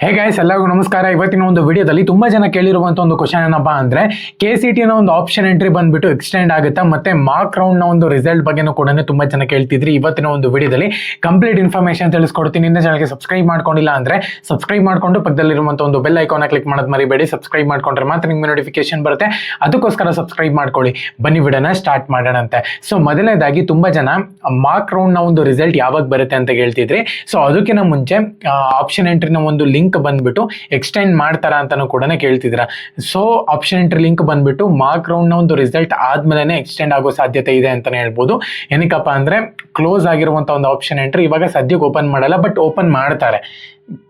Hey guys, ಎಲ್ಲರಿಗೂ ನಮಸ್ಕಾರ. ಇವತ್ತಿನ ಒಂದು ವಿಡಿಯೋದಲ್ಲಿ ತುಂಬಾ ಜನ ಕೇಳಿರುವಂತ ಒಂದು ಕ್ವಶನ್ ಏನಪ್ಪಾ ಅಂದ್ರೆ KCT ನ ಒಂದು ಆಪ್ಷನ್ ಎಂಟ್ರಿ ಬಂದ್ಬಿಟ್ಟು ಎಕ್ಸ್ಟೆಂಡ್ ಆಗುತ್ತಾ, ಮತ್ತೆ ಮಾರ್ಕ್ ರೌಂಡ್ ನ ಒಂದು ರಿಸಲ್ಟ್ ಬಗ್ಗೆನೂ ಕೂಡ ತುಂಬಾ ಜನ ಕೇಳ್ತಿದ್ರಿ. ಇವತ್ತಿನ ಒಂದು ವಿಡಿಯೋದಲ್ಲಿ ಕಂಪ್ಲೀಟ್ ಇನ್ಫಾರ್ಮೇಶನ್ ತಿಳಿಸ್ಕೊಡ್ತೀನಿ. ಇನ್ನು ಚಾನಲ್ಗೆ ಸಬ್ಸ್ಕ್ರೈಬ್ ಮಾಡ್ಕೊಂಡಿಲ್ಲ ಅಂದ್ರೆ ಸಬ್ಸ್ಕ್ರೈಬ್ ಮಾಡ್ಕೊಂಡು ಪಕ್ಕದಲ್ಲಿರುವಂತ ಒಂದು ಬೆಲ್ ಐಕಾನ್ ಕ್ಲಿಕ್ ಮಾಡೋದು ಮರಿಬೇಡಿ. ಸಬ್ಸ್ಕ್ರೈಬ್ ಮಾಡ್ಕೊಂಡ್ರೆ ಮಾತ್ರ ನಿಮ್ಗೆ ನೋಟಿಫಿಕೇಶನ್ ಬರುತ್ತೆ, ಅದಕ್ಕೋಸ್ಕರ ಸಬ್ಸ್ಕ್ರೈಬ್ ಮಾಡ್ಕೊಳ್ಳಿ. ಬನ್ನಿ ವಿಡಿಯೋನ ಸ್ಟಾರ್ಟ್ ಮಾಡೋಣಂತೆ. ಸೊ ಮೊದಲನೇದಾಗಿ ತುಂಬಾ ಜನ ಮಾರ್ಕ್ ರೌಂಡ್ ನ ಒಂದು ರಿಸಲ್ಟ್ ಯಾವಾಗ ಬರುತ್ತೆ ಅಂತ ಕೇಳ್ತಿದ್ರಿ. ಸೊ ಅದಕ್ಕಿಂತ ಮುಂಚೆ ಆಪ್ಷನ್ ಎಂಟ್ರಿನ ಒಂದು ಲಿಂಕ್ ಬಂದ್ಬಿಟ್ಟು ಎಕ್ಸ್ಟೆಂಡ್ ಮಾಡ್ತಾರ ಅಂತಾನು ಕೂಡ ಕೇಳ್ತಿದ್ರ. ಸೊ ಆಪ್ಷನ್ ಎಂಟ್ರಿ ಲಿಂಕ್ ಬಂದ್ಬಿಟ್ಟು ಮಾರ್ಕ್ ರೌಂಡ್ ನ ಒಂದು ರಿಸಲ್ಟ್ ಆದ್ಮೇಲೆ ಎಕ್ಸ್ಟೆಂಡ್ ಆಗೋ ಸಾಧ್ಯತೆ ಇದೆ ಅಂತಾನೆ ಹೇಳ್ಬೋದು. ಏನಕ್ಕಪ್ಪ ಅಂದ್ರೆ ಕ್ಲೋಸ್ ಆಗಿರುವಂತ ಒಂದು ಆಪ್ಷನ್ ಎಂಟ್ರಿ ಇವಾಗ ಸದ್ಯಕ್ಕೆ ಓಪನ್ ಮಾಡಲ್ಲ, ಬಟ್ ಓಪನ್ ಮಾಡ್ತಾರೆ.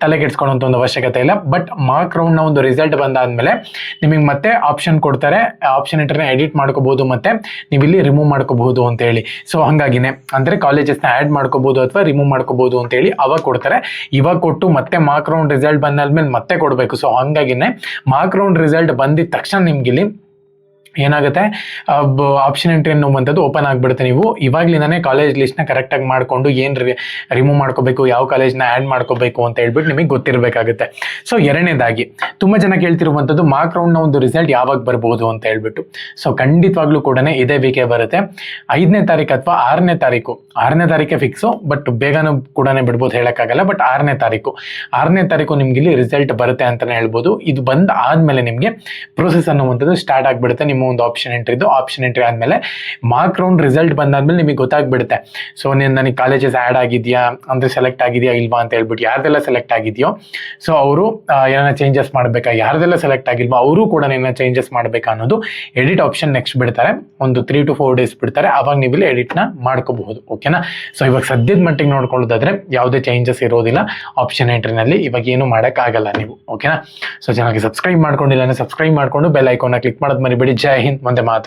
ತಲೆ ಕೆಡ್ಸ್ಕೊಳ್ಳುವಂತ ಒಂದು ಅವಶ್ಯಕತೆ ಇಲ್ಲ. ಬಟ್ ಮಾರ್ಕ್ ರೌಂಡ್ ನ ಒಂದು ರಿಸಲ್ಟ್ ಬಂದಾದ್ಮೇಲೆ ನಿಮಗೆ ಮತ್ತೆ ಆಪ್ಷನ್ ಕೊಡ್ತಾರೆ. ಆಪ್ಷನ್ ಎಂಟ್ರಿನ ಎಡಿಟ್ ಮಾಡ್ಕೋಬಹುದು, ಮತ್ತೆ ನೀವು ಇಲ್ಲಿ ರಿಮೂವ್ ಮಾಡ್ಕೋಬಹುದು ಅಂತ ಹೇಳಿ. ಸೊ ಹಂಗಾಗಿನೇ ಅಂದ್ರೆ ಕಾಲೇಜಸ್ ನ ಆಡ್ ಮಾಡ್ಕೋಬಹುದು ಅಥವಾ ರಿಮೂವ್ ಮಾಡ್ಕೋಬಹುದು ಅಂತ ಹೇಳಿ ಅವಾಗ ಕೊಡ್ತಾರೆ. ಇವಾಗ ಕೊಟ್ಟು ಮತ್ತೆ ಮಾರ್ಕ್ ರೌಂಡ್ ರಿಸಲ್ಟ್ ಬಂದಾದ್ಮೇಲೆ ಮತ್ತೆ ಕೊಡಬೇಕು. ಸೊ ಹಂಗಾಗಿನೇ ಮಾರ್ಕ್ ರೌಂಡ್ ರಿಸಲ್ಟ್ ಬಂದಿದ ತಕ್ಷಣ ನಿಮ್ಗೆ ಇಲ್ಲಿ ಏನಾಗುತ್ತೆ, ಆಪ್ಷನ್ ಎಂಟ್ರಿ ಅನ್ನುವಂಥದ್ದು ಓಪನ್ ಆಗಿಬಿಡುತ್ತೆ. ನೀವು ಇವಾಗ್ಲಿಂದಾನೆ ಕಾಲೇಜ್ ಲಿಸ್ಟ್ನ ಕರೆಕ್ಟಾಗಿ ಮಾಡಿಕೊಂಡು ಏನು ರಿಮೂವ್ ಮಾಡ್ಕೋಬೇಕು, ಯಾವ ಕಾಲೇಜ್ನ ಆ್ಯಡ್ ಮಾಡ್ಕೋಬೇಕು ಅಂತ ಹೇಳ್ಬಿಟ್ಟು ನಿಮಗೆ ಗೊತ್ತಿರಬೇಕಾಗುತ್ತೆ. ಸೊ ಎರಡನೇದಾಗಿ ತುಂಬ ಜನ ಕೇಳ್ತಿರುವಂಥದ್ದು ಮಾರ್ಕ್ ರೌಂಡ್ನ ಒಂದು ರಿಸಲ್ಟ್ ಯಾವಾಗ ಬರ್ಬೋದು ಅಂತ ಹೇಳ್ಬಿಟ್ಟು. ಸೊ ಖಂಡಿತವಾಗ್ಲೂ ಕೂಡ ಇದೇ ವೀಕೆ ಬರುತ್ತೆ. 5ನೇ ತಾರೀಕು ಅಥವಾ 6ನೇ ತಾರೀಕು. 6ನೇ ತಾರೀಕೆ ಫಿಕ್ಸು, ಬಟ್ ಬೇಗನೂ ಕೂಡ ಬಿಡ್ಬೋದು, ಹೇಳೋಕ್ಕಾಗಲ್ಲ. ಬಟ್ 6ನೇ ತಾರೀಕು ನಿಮ್ಗೆ ಇಲ್ಲಿ ರಿಸಲ್ಟ್ ಬರುತ್ತೆ ಅಂತಲೇ ಹೇಳ್ಬೋದು. ಇದು ಬಂದ ಆದಮೇಲೆ ನಿಮಗೆ ಪ್ರೋಸೆಸ್ ಅನ್ನುವಂಥದ್ದು ಸ್ಟಾರ್ಟ್ ಆಗಿಬಿಡುತ್ತೆ. ನಿಮ್ಮ ಒಂದು ಆಪ್ಷನ್ ಎಂಟ್ರಿ ಆದಮೇಲೆ ಮಾರ್ಕ್ ರೌಂಡ್ ರಿಸಲ್ಟ್ ಬಂದಾದ್ಮೇಲೆ ನಿಮಗೆ ಗೊತ್ತಾಗ್ಬಿಡುತ್ತೆ. ಸೊ ನನಗೆ ಕಾಲೇಜಸ್ ಆ್ಯಡ್ ಆಗಿದೆಯಾ ಅಂದರೆ ಸೆಲೆಕ್ಟ್ ಆಗಿದೆಯಾ ಇಲ್ವಾ ಅಂತ ಹೇಳ್ಬಿಟ್ಟು. ಯಾರ್ದೆಲ್ಲ ಸೆಲೆಕ್ಟ್ ಆಗಿದೆಯೋ ಸೊ ಅವರು ಏನಾರ ಚೇಂಜಸ್ ಮಾಡಬೇಕಾ, ಯಾರ್ದೆಲ್ಲ ಸೆಲೆಕ್ಟ್ ಆಗಿಲ್ವೋ ಅವರು ಕೂಡ ಏನಾರ ಚೇಂಜಸ್ ಮಾಡಬೇಕಾ ಅನ್ನೋದು ಎಡಿಟ್ ಆಪ್ಷನ್ ನೆಕ್ಸ್ಟ್ ಬಿಡ್ತಾರೆ. ಒಂದು 3 to 4 days ಬಿಡ್ತಾರೆ. ಅವಾಗ ನೀವು ಇಲ್ಲಿ ಎಡಿಟ್ನ ಮಾಡ್ಕೋಬಹುದು. ಓಕೆನಾ. ಸೊ ಇವಾಗ ಸದ್ಯದ ಮಟ್ಟಿಗೆ ನೋಡ್ಕೊಳ್ಳೋದಾದ್ರೆ ಯಾವುದೇ ಚೇಂಜಸ್ ಇರೋದಿಲ್ಲ ಆಪ್ಷನ್ ಎಂಟ್ರಿನಲ್ಲಿ. ಇವಾಗ ಏನು ಮಾಡೋಕ್ಕಾಗಲ್ಲ ನೀವು. ಓಕೆನಾ. ಸೊ ಚಾನಲ್ಗೆ ಸಬ್ಸ್ಕ್ರೈಬ್ ಮಾಡ್ಕೊಂಡಿಲ್ಲ ಅಂದರೆ ಸಬ್ಸ್ಕ್ರೈಬ್ ಮಾಡ್ಕೊಂಡು ಬೆಲ್ ಐಕಾನ್ನ ಕ್ಲಿಕ್ ಮಾಡೋದು ಮರಿಬೇಡಿ. ಜೈ ಹಿಂದ್, ವಂದೇ ಮಾತರಂ.